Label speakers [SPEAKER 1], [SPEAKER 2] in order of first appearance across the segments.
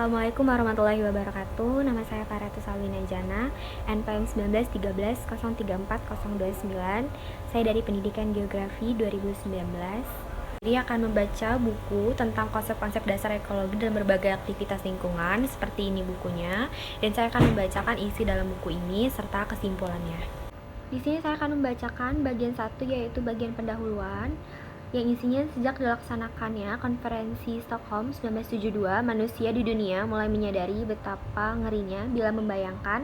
[SPEAKER 1] Assalamualaikum warahmatullahi wabarakatuh. Nama saya Faratu Salwina Jana, NPM 1913034029. Saya dari Pendidikan Geografi 2019. Jadi akan membaca buku tentang konsep-konsep dasar ekologi dalam berbagai aktivitas lingkungan. Seperti ini bukunya, dan saya akan membacakan isi dalam buku ini serta kesimpulannya. Di sini saya akan membacakan bagian 1, yaitu bagian pendahuluan, yang isinya sejak dilaksanakannya konferensi Stockholm 1972, manusia di dunia mulai menyadari betapa ngerinya bila membayangkan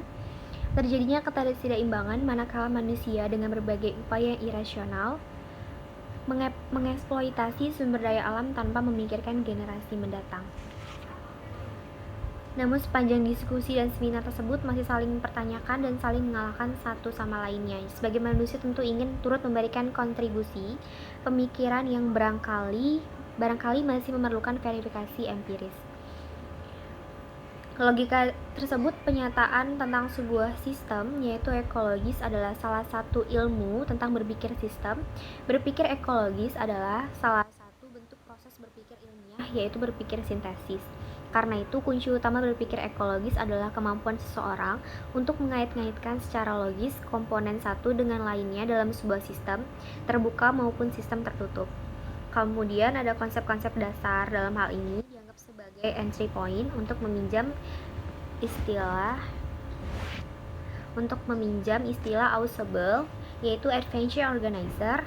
[SPEAKER 1] terjadinya ketidakseimbangan manakala manusia dengan berbagai upaya yang irasional mengeksploitasi sumber daya alam tanpa memikirkan generasi mendatang. Namun sepanjang diskusi dan seminar tersebut masih saling mempertanyakan dan saling mengalahkan satu sama lainnya. Sebagai manusia tentu ingin turut memberikan kontribusi pemikiran yang barangkali masih memerlukan verifikasi empiris. Logika tersebut penyataan tentang sebuah sistem, yaitu ekologis, adalah salah satu ilmu tentang berpikir sistem. Berpikir ekologis adalah salah satu bentuk proses berpikir ilmiah, yaitu berpikir sintesis. Karena itu, kunci utama berpikir ekologis adalah kemampuan seseorang untuk mengait-ngaitkan secara logis komponen satu dengan lainnya dalam sebuah sistem, terbuka maupun sistem tertutup. Kemudian ada konsep-konsep dasar dalam hal ini dianggap sebagai entry point untuk meminjam istilah Ausable, yaitu Adventure Organizer.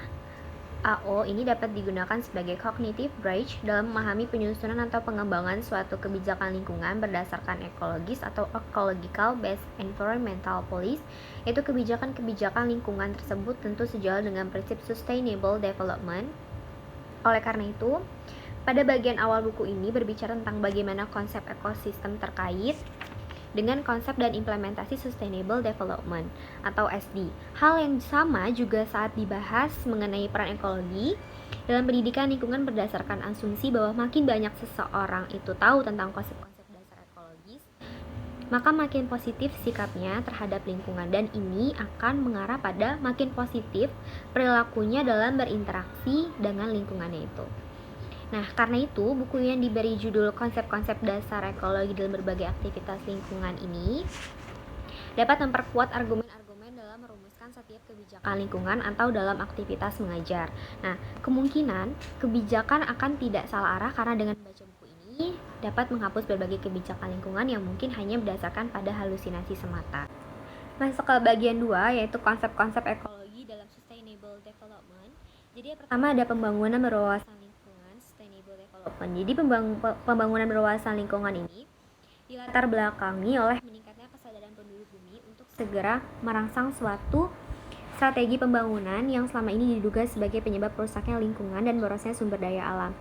[SPEAKER 1] AO ini dapat digunakan sebagai cognitive bridge dalam memahami penyusunan atau pengembangan suatu kebijakan lingkungan berdasarkan ekologis atau ecological based environmental policy, yaitu kebijakan-kebijakan lingkungan tersebut tentu sejalan dengan prinsip sustainable development. Oleh karena itu, pada bagian awal buku ini berbicara tentang bagaimana konsep ekosistem terkait dengan konsep dan implementasi Sustainable Development atau SD. Hal yang sama juga saat dibahas mengenai peran ekologi dalam pendidikan lingkungan berdasarkan asumsi bahwa makin banyak seseorang itu tahu tentang konsep-konsep dasar ekologis, maka makin positif sikapnya terhadap lingkungan, dan ini akan mengarah pada makin positif perilakunya dalam berinteraksi dengan lingkungannya itu. Nah, karena itu, buku yang diberi judul Konsep-konsep Dasar Ekologi dalam Berbagai Aktivitas Lingkungan ini dapat memperkuat argumen-argumen dalam merumuskan setiap kebijakan lingkungan atau dalam aktivitas mengajar. Nah, kemungkinan kebijakan akan tidak salah arah karena dengan membaca buku ini dapat menghapus berbagai kebijakan lingkungan yang mungkin hanya berdasarkan pada halusinasi semata. Masuk ke bagian 2, yaitu konsep-konsep ekologi dalam Sustainable Development. Jadi yang pertama ada pembangunan berwawasan lingkungan, Sustainable Development. Jadi pembangunan berwawasan lingkungan ini dilatar belakangi oleh meningkatnya kesadaran penduduk bumi untuk segera merangsang suatu strategi pembangunan yang selama ini diduga sebagai penyebab rusaknya lingkungan dan borosnya sumber daya alam.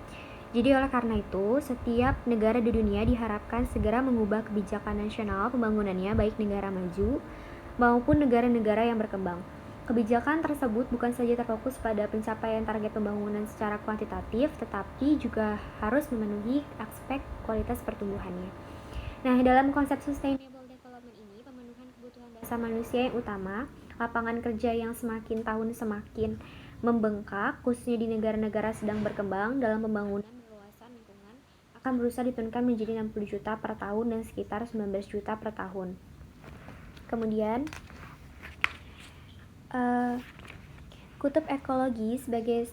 [SPEAKER 1] Jadi oleh karena itu, setiap negara di dunia diharapkan segera mengubah kebijakan nasional pembangunannya, baik negara maju maupun negara-negara yang berkembang. Kebijakan tersebut bukan saja terfokus pada pencapaian target pembangunan secara kuantitatif, tetapi juga harus memenuhi aspek kualitas pertumbuhannya. Nah, dalam konsep Sustainable Development ini, pemenuhan kebutuhan dasar manusia yang utama, lapangan kerja yang semakin tahun semakin membengkak, khususnya di negara-negara sedang berkembang dalam pembangunan berwawasan lingkungan, akan berusaha diturunkan menjadi 60 juta per tahun dan sekitar 19 juta per tahun. Kemudian kutub ekologi sebagai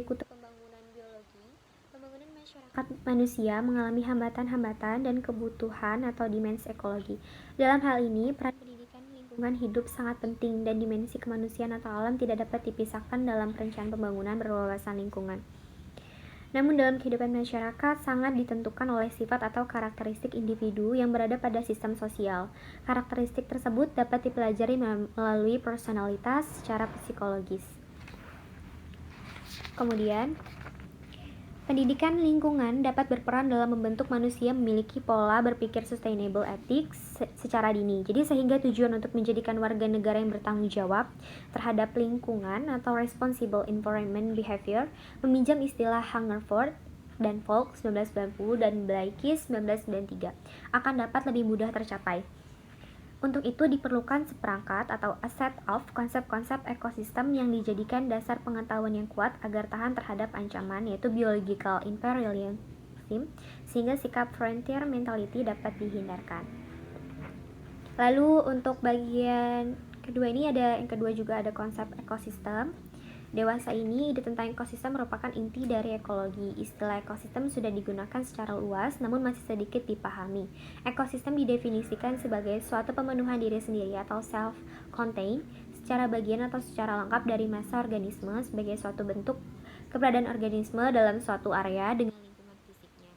[SPEAKER 1] kutub pembangunan biologi, pembangunan masyarakat manusia mengalami hambatan-hambatan dan kebutuhan atau dimensi ekologi. Dalam hal ini, peran pendidikan lingkungan hidup sangat penting dan dimensi kemanusiaan atau alam tidak dapat dipisahkan dalam perencanaan pembangunan berwawasan lingkungan. Namun dalam kehidupan masyarakat sangat ditentukan oleh sifat atau karakteristik individu yang berada pada sistem sosial. Karakteristik tersebut dapat dipelajari melalui personalitas secara psikologis. Kemudian, pendidikan lingkungan dapat berperan dalam membentuk manusia memiliki pola berpikir sustainable ethics secara dini. Jadi sehingga tujuan untuk menjadikan warga negara yang bertanggung jawab terhadap lingkungan atau responsible environment behavior, meminjam istilah Hungerford dan Folk 1990 dan Blaikies 1993, akan dapat lebih mudah tercapai. Untuk itu diperlukan seperangkat atau a set of konsep-konsep ekosistem yang dijadikan dasar pengetahuan yang kuat agar tahan terhadap ancaman, yaitu biological imperialism ekosistem, sehingga sikap frontier mentality dapat dihindarkan. Lalu untuk bagian kedua ini yang kedua juga ada konsep ekosistem. Dewasa ini, ide tentang ekosistem merupakan inti dari ekologi. Istilah ekosistem sudah digunakan secara luas, namun masih sedikit dipahami. Ekosistem didefinisikan sebagai suatu pemenuhan diri sendiri atau self-contained, secara bagian atau secara lengkap dari massa organisme sebagai suatu bentuk keberadaan organisme dalam suatu area dengan lingkungan fisiknya.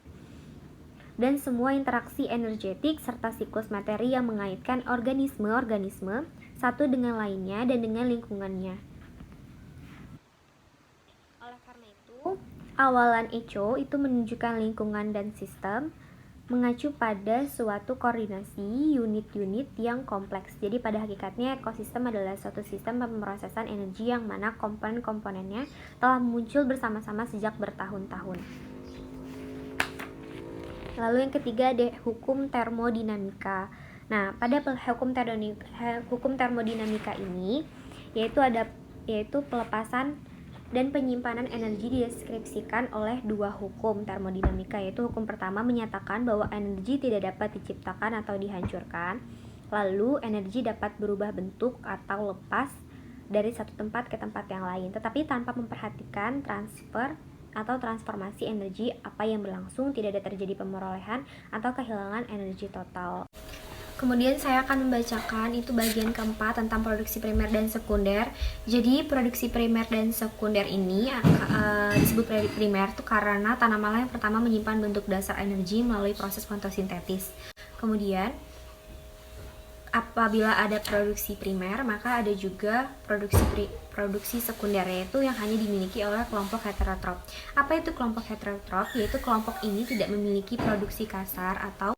[SPEAKER 1] Dan semua interaksi energetik serta siklus materi yang mengaitkan organisme-organisme satu dengan lainnya dan dengan lingkungannya. Awalan eco itu menunjukkan lingkungan dan sistem, mengacu pada suatu koordinasi unit-unit yang kompleks. Jadi pada hakikatnya ekosistem adalah suatu sistem pemrosesan energi yang mana komponen-komponennya telah muncul bersama-sama sejak bertahun-tahun. Lalu yang ketiga ada hukum termodinamika. Nah, pada hukum termodinamika ini yaitu pelepasan dan penyimpanan energi dideskripsikan oleh dua hukum termodinamika, yaitu hukum pertama menyatakan bahwa energi tidak dapat diciptakan atau dihancurkan, lalu energi dapat berubah bentuk atau lepas dari satu tempat ke tempat yang lain, tetapi tanpa memperhatikan transfer atau transformasi energi apa yang berlangsung, tidak ada terjadi pemerolehan atau kehilangan energi total. Kemudian saya akan membacakan itu bagian keempat tentang produksi primer dan sekunder. Jadi produksi primer dan sekunder ini disebut primer itu karena tanamanlah yang pertama menyimpan bentuk dasar energi melalui proses fotosintesis. Kemudian apabila ada produksi primer, maka ada juga produksi sekunder, yaitu yang hanya dimiliki oleh kelompok heterotrop. Apa itu kelompok heterotrop? Yaitu kelompok ini tidak memiliki produksi kasar atau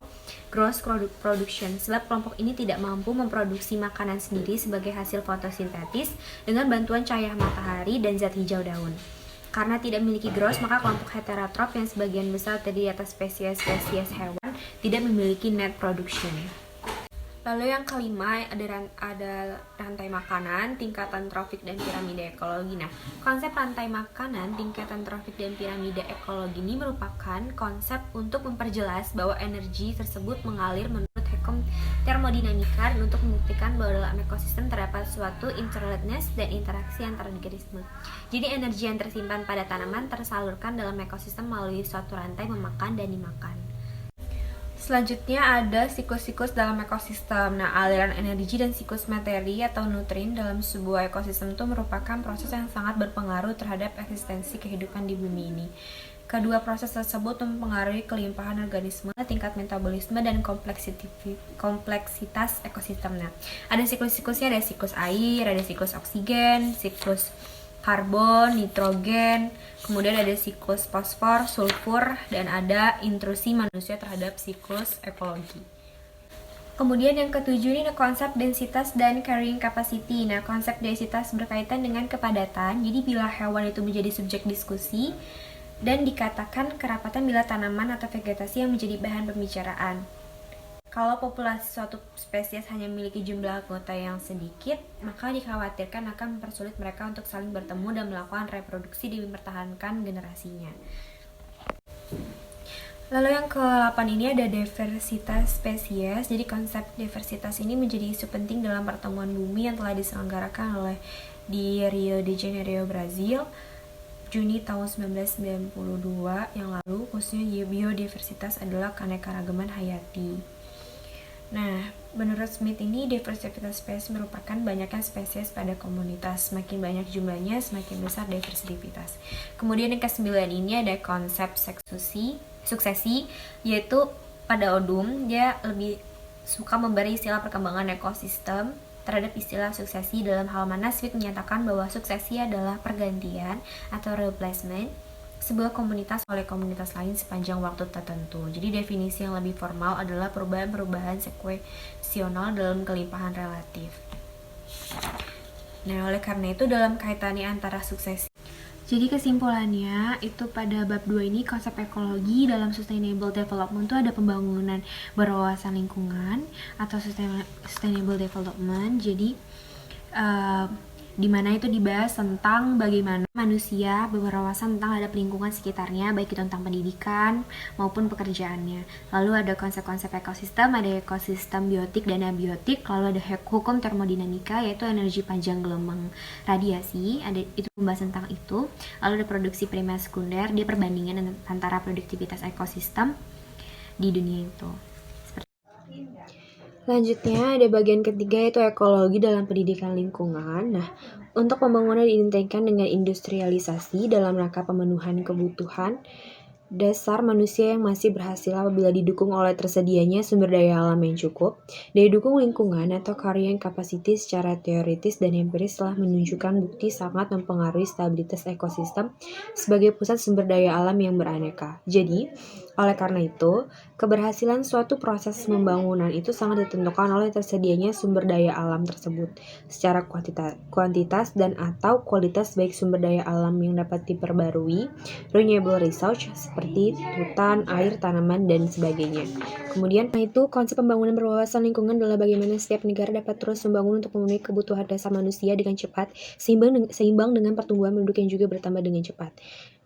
[SPEAKER 1] gross production, sebab kelompok ini tidak mampu memproduksi makanan sendiri sebagai hasil fotosintesis dengan bantuan cahaya matahari dan zat hijau daun. Karena tidak memiliki gross, maka kelompok heterotrop yang sebagian besar terdiri atas spesies hewan tidak memiliki net production. Lalu yang kelima ada rantai makanan, tingkatan trofik dan piramida ekologi. Nah, konsep rantai makanan, tingkatan trofik dan piramida ekologi ini merupakan konsep untuk memperjelas bahwa energi tersebut mengalir menurut hukum termodinamika dan untuk membuktikan bahwa dalam ekosistem terdapat suatu interrelatedness dan interaksi antar organisme. Jadi energi yang tersimpan pada tanaman tersalurkan dalam ekosistem melalui suatu rantai memakan dan dimakan. Selanjutnya ada siklus-siklus dalam ekosistem. Nah, aliran energi dan siklus materi atau nutrien dalam sebuah ekosistem itu merupakan proses yang sangat berpengaruh terhadap eksistensi kehidupan di bumi ini. Kedua proses tersebut mempengaruhi kelimpahan organisme, tingkat metabolisme, dan kompleksitas ekosistem. Nah, ada siklus-siklusnya, ada siklus air, ada siklus oksigen, siklus karbon, nitrogen, kemudian ada siklus fosfor, sulfur, dan ada intrusi manusia terhadap siklus ekologi. Kemudian yang ketujuh ini ada konsep densitas dan carrying capacity. Nah, konsep densitas berkaitan dengan kepadatan. Jadi bila hewan itu menjadi subjek diskusi dan dikatakan kerapatan bila tanaman atau vegetasi yang menjadi bahan pembicaraan. Kalau populasi suatu spesies hanya memiliki jumlah anggota yang sedikit, maka dikhawatirkan akan mempersulit mereka untuk saling bertemu dan melakukan reproduksi demi mempertahankan generasinya. Lalu yang ke-8 ini ada diversitas spesies. Jadi konsep diversitas ini menjadi isu penting dalam pertemuan bumi yang telah diselenggarakan oleh di Rio de Janeiro, Brazil, Juni tahun 1992 yang lalu. Khususnya biodiversitas adalah keanekaragaman hayati. Nah, menurut Smith ini diversitas spesies merupakan banyaknya spesies pada komunitas. Semakin banyak jumlahnya, semakin besar diversitas. Kemudian yang ke-9 ini ada konsep suksesi, yaitu pada Odum dia lebih suka memberi istilah perkembangan ekosistem terhadap istilah suksesi, dalam hal mana Smith menyatakan bahwa suksesi adalah pergantian atau replacement sebuah komunitas oleh komunitas lain sepanjang waktu tertentu. Jadi definisi yang lebih formal adalah perubahan-perubahan sekuensional dalam kelimpahan relatif. Nah, oleh karena itu dalam kaitannya antara suksesi. Jadi kesimpulannya itu pada bab 2 ini konsep ekologi dalam sustainable development itu ada pembangunan berwawasan lingkungan atau sustainable development. Jadi di mana itu dibahas tentang bagaimana manusia berwawasan tentang hadap lingkungan sekitarnya, baik itu tentang pendidikan maupun pekerjaannya. Lalu ada konsep-konsep ekosistem, ada ekosistem biotik dan abiotik, lalu ada hukum termodinamika yaitu energi panjang gelombang radiasi, ada itu membahas tentang itu. Lalu ada produksi primer sekunder, dia perbandingan antara produktivitas ekosistem di dunia itu. Selanjutnya ada bagian ketiga yaitu ekologi dalam pendidikan lingkungan. Nah, untuk pembangunan diidentikan dengan industrialisasi dalam rangka pemenuhan kebutuhan dasar manusia yang masih berhasil apabila didukung oleh tersedianya sumber daya alam yang cukup. Daya dukung lingkungan atau carrying capacity secara teoritis dan empiris telah menunjukkan bukti sangat mempengaruhi stabilitas ekosistem sebagai pusat sumber daya alam yang beraneka. Jadi, oleh karena itu, keberhasilan suatu proses pembangunan itu sangat ditentukan oleh tersedianya sumber daya alam tersebut secara kuantitas dan atau kualitas, baik sumber daya alam yang dapat diperbarui, renewable resource seperti hutan, air, tanaman, dan sebagainya. Kemudian itu konsep pembangunan berwawasan lingkungan adalah bagaimana setiap negara dapat terus membangun untuk memenuhi kebutuhan dasar manusia dengan cepat, seimbang dengan pertumbuhan penduduk yang juga bertambah dengan cepat.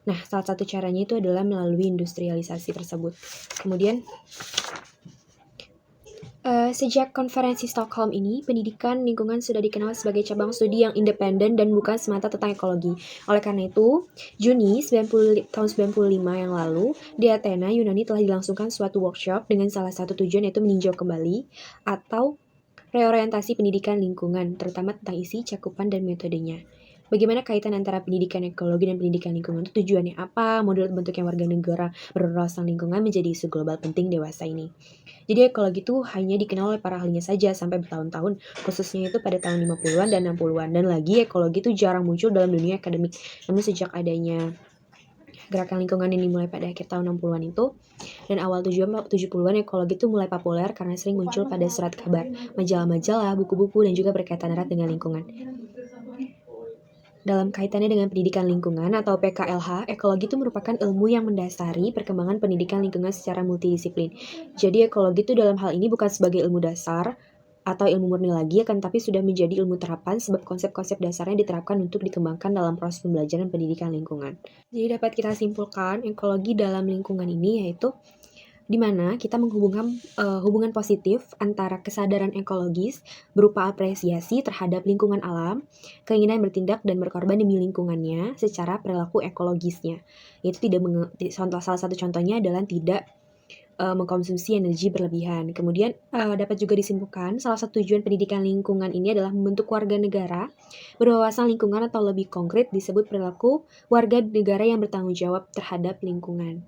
[SPEAKER 1] Nah, salah satu caranya itu adalah melalui industrialisasi tersebut. Kemudian, sejak konferensi Stockholm ini, pendidikan lingkungan sudah dikenal sebagai cabang studi yang independen dan bukan semata tentang ekologi. Oleh karena itu, Juni tahun 95 yang lalu, di Athena, Yunani telah dilangsungkan suatu workshop dengan salah satu tujuan yaitu meninjau kembali atau reorientasi pendidikan lingkungan, terutama tentang isi, cakupan, dan metodenya. Bagaimana kaitan antara pendidikan ekologi dan pendidikan lingkungan itu tujuannya apa? Model bentuknya warga negara berwawasan lingkungan menjadi isu global penting dewasa ini. Jadi ekologi itu hanya dikenal oleh para ahlinya saja sampai bertahun-tahun, khususnya itu pada tahun 50-an dan 60-an. Dan lagi ekologi itu jarang muncul dalam dunia akademik. Namun sejak adanya gerakan lingkungan yang dimulai pada akhir tahun 60-an itu dan awal 70-an, ekologi itu mulai populer karena sering muncul pada surat kabar, majalah-majalah, buku-buku, dan juga berkaitan erat dengan lingkungan. Dalam kaitannya dengan pendidikan lingkungan atau PKLH, ekologi itu merupakan ilmu yang mendasari perkembangan pendidikan lingkungan secara multidisiplin. Jadi ekologi itu dalam hal ini bukan sebagai ilmu dasar atau ilmu murni lagi, akan tapi sudah menjadi ilmu terapan sebab konsep-konsep dasarnya diterapkan untuk dikembangkan dalam proses pembelajaran pendidikan lingkungan. Jadi dapat kita simpulkan ekologi dalam lingkungan ini yaitu di mana kita menghubungkan hubungan positif antara kesadaran ekologis berupa apresiasi terhadap lingkungan alam, keinginan bertindak dan berkorban demi lingkungannya secara perilaku ekologisnya. Yaitu salah satu contohnya adalah tidak mengkonsumsi energi berlebihan. Kemudian dapat juga disimpulkan salah satu tujuan pendidikan lingkungan ini adalah membentuk warga negara berwawasan lingkungan atau lebih konkret disebut perilaku warga negara yang bertanggung jawab terhadap lingkungan.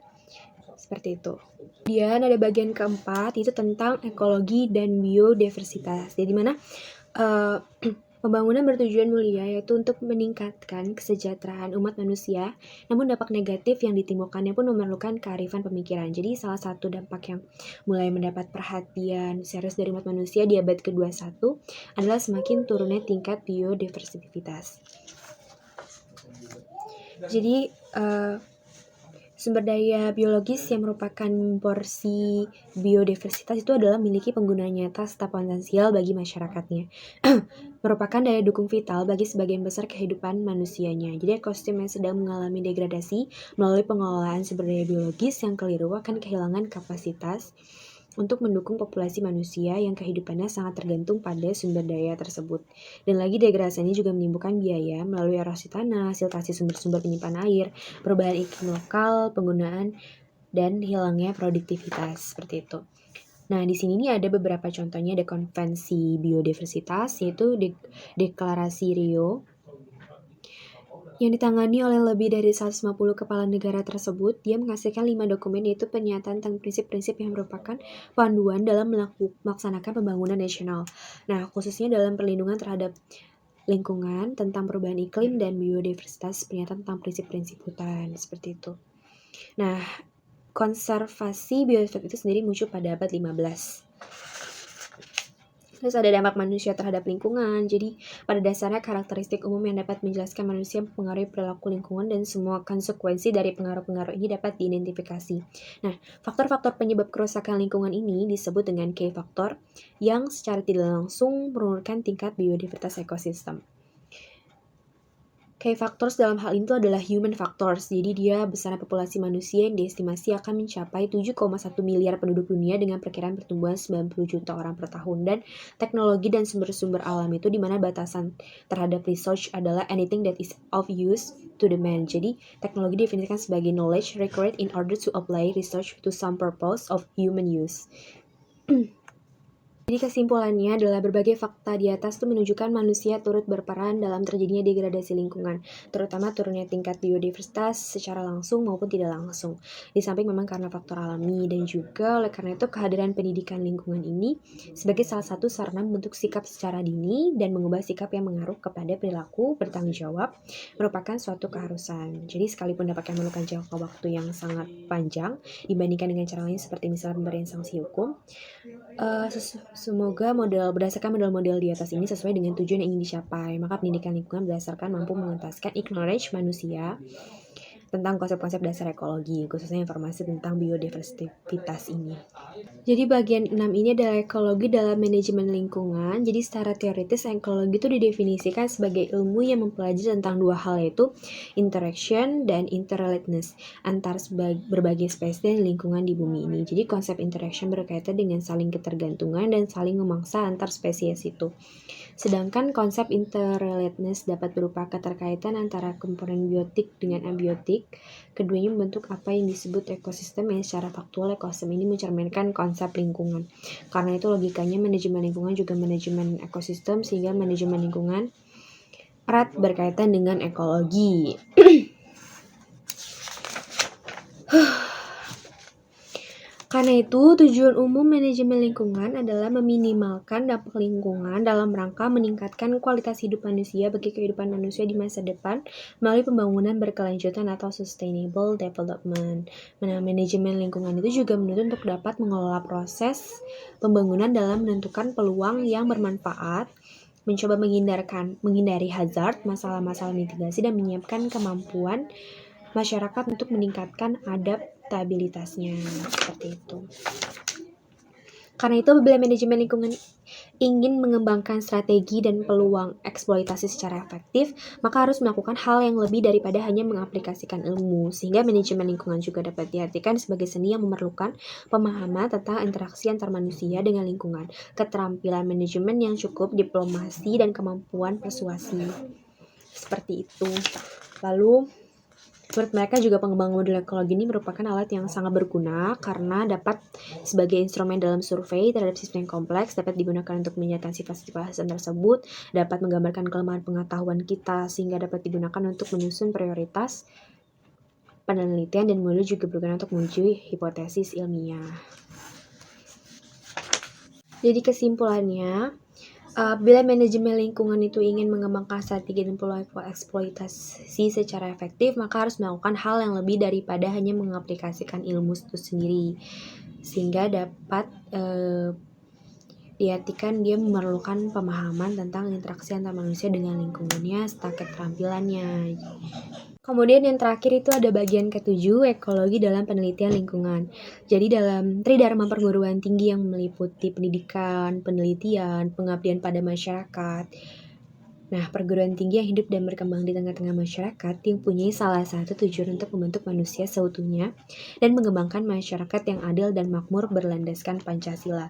[SPEAKER 1] Seperti itu. Kemudian ada bagian keempat, itu tentang ekologi dan biodiversitas. Jadi mana pembangunan bertujuan mulia yaitu untuk meningkatkan kesejahteraan umat manusia, namun dampak negatif yang ditimbulkannya pun memerlukan kearifan pemikiran. Jadi salah satu dampak yang mulai mendapat perhatian serius dari umat manusia di abad ke-21 adalah semakin turunnya tingkat biodiversitas. Jadi sumber daya biologis yang merupakan porsi biodiversitas itu adalah memiliki penggunaan nyata serta potensial bagi masyarakatnya. Merupakan daya dukung vital bagi sebagian besar kehidupan manusianya. Jadi ekosistem yang sedang mengalami degradasi melalui pengelolaan sumber daya biologis yang keliru akan kehilangan kapasitas untuk mendukung populasi manusia yang kehidupannya sangat tergantung pada sumber daya tersebut. Dan lagi degradasi ini juga menimbulkan biaya melalui erosi tanah, siltasi sumber-sumber penyimpanan air, perubahan iklim lokal, penggunaan, dan hilangnya produktivitas, seperti itu. Nah, di sini nih ada beberapa contohnya, ada konvensi biodiversitas, yaitu deklarasi Rio, yang ditangani oleh lebih dari 150 kepala negara tersebut. Dia menghasilkan 5 dokumen, yaitu pernyataan tentang prinsip-prinsip yang merupakan panduan dalam melaksanakan pembangunan nasional. Nah, khususnya dalam perlindungan terhadap lingkungan, tentang perubahan iklim dan biodiversitas, pernyataan tentang prinsip-prinsip hutan, seperti itu. Nah, konservasi biodiversitas itu sendiri muncul pada abad 15. Terus ada dampak manusia terhadap lingkungan. Jadi pada dasarnya karakteristik umum yang dapat menjelaskan manusia mempengaruhi perilaku lingkungan dan semua konsekuensi dari pengaruh-pengaruh ini dapat diidentifikasi. Nah, faktor-faktor penyebab kerusakan lingkungan ini disebut dengan key faktor yang secara tidak langsung menurunkan tingkat biodiversitas ekosistem. Key factors dalam hal itu adalah human factors. Jadi dia besarnya populasi manusia yang diestimasi akan mencapai 7,1 miliar penduduk dunia dengan perkiraan pertumbuhan 90 juta orang per tahun. Dan teknologi dan sumber-sumber alam itu di mana batasan terhadap research adalah anything that is of use to the man. Jadi teknologi didefinisikan sebagai knowledge required in order to apply research to some purpose of human use. Jadi kesimpulannya adalah berbagai fakta di atas itu menunjukkan manusia turut berperan dalam terjadinya degradasi lingkungan, terutama turunnya tingkat biodiversitas secara langsung maupun tidak langsung. Di samping memang karena faktor alami dan juga oleh karena itu kehadiran pendidikan lingkungan ini sebagai salah satu sarana membentuk sikap secara dini dan mengubah sikap yang mengaruh kepada perilaku bertanggung jawab merupakan suatu keharusan. Jadi sekalipun dapat memerlukan jangka waktu yang sangat panjang dibandingkan dengan cara lain seperti misalnya pemberian sanksi hukum, semoga berdasarkan model-model di atas ini sesuai dengan tujuan yang ingin dicapai. Maka pendidikan lingkungan berdasarkan mampu mengentaskan ignorance manusia tentang konsep-konsep dasar ekologi, khususnya informasi tentang biodiversitas ini. Jadi bagian 6 ini adalah ekologi dalam manajemen lingkungan. Jadi secara teoritis ekologi itu didefinisikan sebagai ilmu yang mempelajari tentang dua hal, yaitu interaction dan interrelatedness antar berbagai spesies dan lingkungan di bumi ini. Jadi konsep interaction berkaitan dengan saling ketergantungan dan saling memangsa antar spesies itu. Sedangkan konsep interrelatedness dapat berupa keterkaitan antara komponen biotik dengan abiotik. Keduanya membentuk apa yang disebut ekosistem yang secara faktual ekosistem ini mencerminkan konsep lingkungan. Karena itu logikanya manajemen lingkungan juga manajemen ekosistem, sehingga manajemen lingkungan erat berkaitan dengan ekologi. Karena itu, tujuan umum manajemen lingkungan adalah meminimalkan dampak lingkungan dalam rangka meningkatkan kualitas hidup manusia bagi kehidupan manusia di masa depan melalui pembangunan berkelanjutan atau sustainable development. Manajemen lingkungan itu juga menuntut untuk dapat mengelola proses pembangunan dalam menentukan peluang yang bermanfaat, mencoba menghindari hazard, masalah-masalah mitigasi, dan menyiapkan kemampuan masyarakat untuk meningkatkan adaptabilitasnya, seperti itu. Karena itu, apabila manajemen lingkungan ingin mengembangkan strategi dan peluang eksploitasi secara efektif, maka harus melakukan hal yang lebih daripada hanya mengaplikasikan ilmu, sehingga manajemen lingkungan juga dapat diartikan sebagai seni yang memerlukan pemahaman tentang interaksi antar manusia dengan lingkungan, keterampilan manajemen yang cukup, diplomasi, dan kemampuan persuasi. Seperti itu. Lalu, menurut mereka juga pengembangan model ekologi ini merupakan alat yang sangat berguna karena dapat sebagai instrumen dalam survei terhadap sistem yang kompleks, dapat digunakan untuk menyatakan sifat-sifat tersebut, dapat menggambarkan kelemahan pengetahuan kita sehingga dapat digunakan untuk menyusun prioritas penelitian, dan model juga berguna untuk menguji hipotesis ilmiah. Jadi kesimpulannya, bila manajemen lingkungan itu ingin mengembangkan strategi dan peluang eksploitasi secara efektif, maka harus melakukan hal yang lebih daripada hanya mengaplikasikan ilmu itu sendiri, sehingga dapat diartikan dia memerlukan pemahaman tentang interaksi antar manusia dengan lingkungannya serta keterampilannya. Kemudian yang terakhir itu ada bagian ke-7, ekologi dalam penelitian lingkungan. Jadi dalam Tridharma perguruan tinggi yang meliputi pendidikan, penelitian, pengabdian pada masyarakat. Nah, perguruan tinggi yang hidup dan berkembang di tengah-tengah masyarakat yang punya salah satu tujuan untuk membentuk manusia seutuhnya dan mengembangkan masyarakat yang adil dan makmur berlandaskan Pancasila.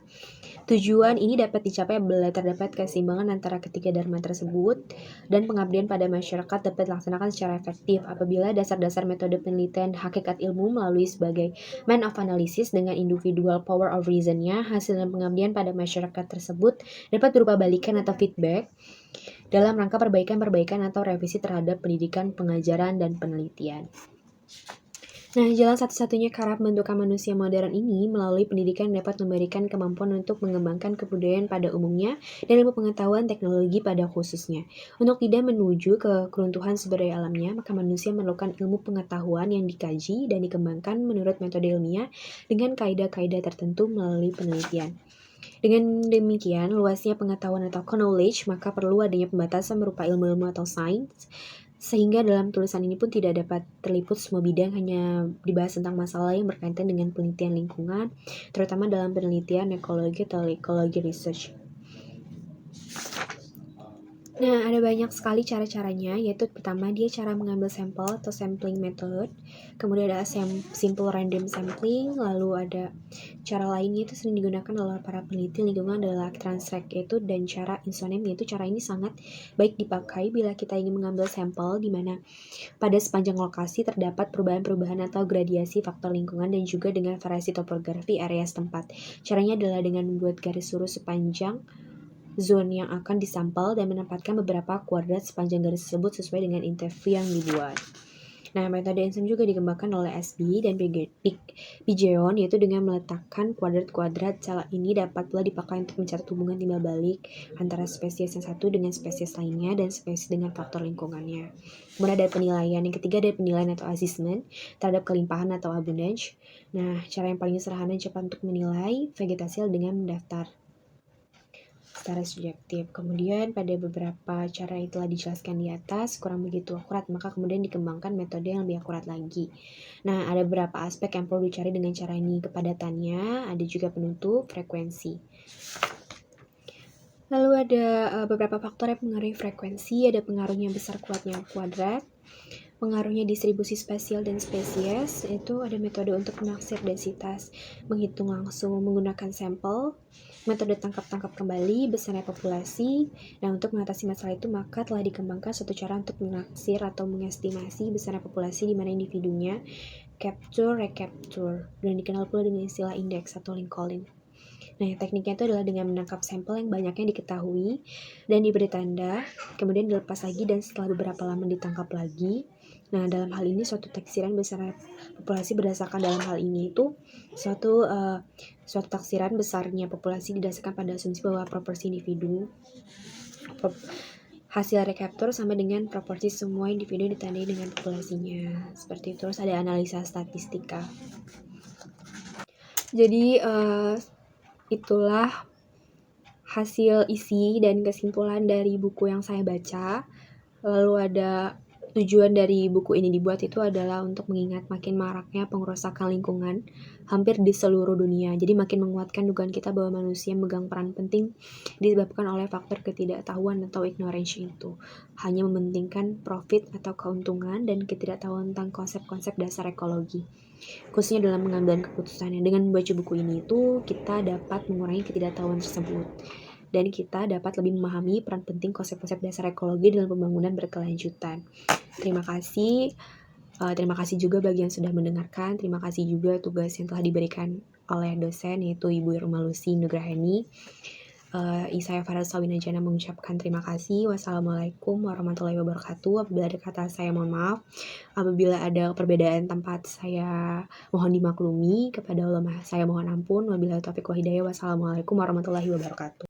[SPEAKER 1] Tujuan ini dapat dicapai bila terdapat keseimbangan antara ketiga dharma tersebut, dan pengabdian pada masyarakat dapat dilaksanakan secara efektif apabila dasar-dasar metode penelitian hakikat ilmu melalui sebagai man of analysis dengan individual power of reason-nya. Hasil dan pengabdian pada masyarakat tersebut dapat berupa balikan atau feedback dalam rangka perbaikan atau revisi terhadap pendidikan, pengajaran, dan penelitian. Nah, jalan satu-satunya cara pembentukan manusia modern ini melalui pendidikan dapat memberikan kemampuan untuk mengembangkan kebudayaan pada umumnya dan ilmu pengetahuan teknologi pada khususnya. Untuk tidak menuju ke keruntuhan sumber daya alamnya, maka manusia memerlukan ilmu pengetahuan yang dikaji dan dikembangkan menurut metode ilmiah dengan kaidah-kaidah tertentu melalui penelitian. Dengan demikian, luasnya pengetahuan atau knowledge, maka perlu adanya pembatasan berupa ilmu-ilmu atau sains, sehingga dalam tulisan ini pun tidak dapat terliput semua bidang, hanya dibahas tentang masalah yang berkaitan dengan penelitian lingkungan, terutama dalam penelitian ekologi atau ekologi research. Nah, ada banyak sekali cara-caranya, yaitu pertama dia cara mengambil sampel atau sampling method, kemudian ada simple random sampling, lalu ada cara lainnya itu sering digunakan oleh para peneliti lingkungan adalah transrect yaitu dan cara INSONAM, yaitu cara ini sangat baik dipakai bila kita ingin mengambil sampel di mana pada sepanjang lokasi terdapat perubahan-perubahan atau gradiasi faktor lingkungan dan juga dengan variasi topografi area setempat. Caranya adalah dengan membuat garis lurus sepanjang zone yang akan disampel dan menempatkan beberapa kuadrat sepanjang garis tersebut sesuai dengan interview yang dibuat. Nah, metode INSOM juga dikembangkan oleh SB dan Pigeon, yaitu dengan meletakkan kuadrat-kuadrat. Cara ini dapat pula dipakai untuk mencatat hubungan timbal balik antara spesies yang satu dengan spesies lainnya dan spesies dengan faktor lingkungannya. Kemudian ada penilaian. Yang ketiga ada penilaian atau assessment terhadap kelimpahan atau abundance. Nah, cara yang paling sederhana dan cepat untuk menilai vegetasi dengan mendaftar secara subjektif. Kemudian pada beberapa cara yang telah dijelaskan di atas kurang begitu akurat, maka kemudian dikembangkan metode yang lebih akurat lagi. Nah, ada beberapa aspek yang perlu dicari dengan cara ini, kepadatannya, ada juga penutup, frekuensi. Lalu ada beberapa faktor yang mengaruhi frekuensi, ada pengaruhnya besar kuatnya kuadrat, pengaruhnya distribusi spasial dan spesies, itu ada metode untuk menaksir densitas, menghitung langsung menggunakan sampel, metode tangkap-tangkap kembali, besarnya populasi. Nah, untuk mengatasi masalah itu maka telah dikembangkan suatu cara untuk menaksir atau mengestimasi besarnya populasi di mana individunya capture, recapture, dan dikenal pula dengan istilah indeks atau Lincoln. Nah, tekniknya itu adalah dengan menangkap sampel yang banyaknya diketahui dan diberi tanda, kemudian dilepas lagi dan setelah beberapa lama ditangkap lagi. Nah, dalam hal ini suatu taksiran besar populasi berdasarkan dalam hal ini itu suatu taksiran besarnya populasi didasarkan pada asumsi bahwa proporsi individu hasil recapture sama dengan proporsi semua individu ditandai dengan populasinya. Seperti itu. Terus ada analisa statistika. Jadi itulah hasil isi dan kesimpulan dari buku yang saya baca. Lalu ada tujuan dari buku ini dibuat itu adalah untuk mengingat makin maraknya pengerusakan lingkungan hampir di seluruh dunia. Jadi makin menguatkan dugaan kita bahwa manusia memegang peran penting disebabkan oleh faktor ketidaktahuan atau ignorance itu. Hanya mementingkan profit atau keuntungan dan ketidaktahuan tentang konsep-konsep dasar ekologi. Khususnya dalam mengambil keputusannya. Dengan membaca buku ini itu kita dapat mengurangi ketidaktahuan tersebut. Dan kita dapat lebih memahami peran penting konsep-konsep dasar ekologi dalam pembangunan berkelanjutan. Terima kasih. Terima kasih juga bagi yang sudah mendengarkan. Terima kasih juga tugas yang telah diberikan oleh dosen yaitu Ibu Irma Lucy Nugraheni. Saya Farah Sawinajana mengucapkan terima kasih. Wassalamualaikum warahmatullahi wabarakatuh. Apabila ada kata saya mohon maaf. Apabila ada perbedaan tempat saya mohon dimaklumi. Kepada Allah saya mohon ampun. Wabillahi taufiq wal hidayah. Wassalamualaikum warahmatullahi wabarakatuh.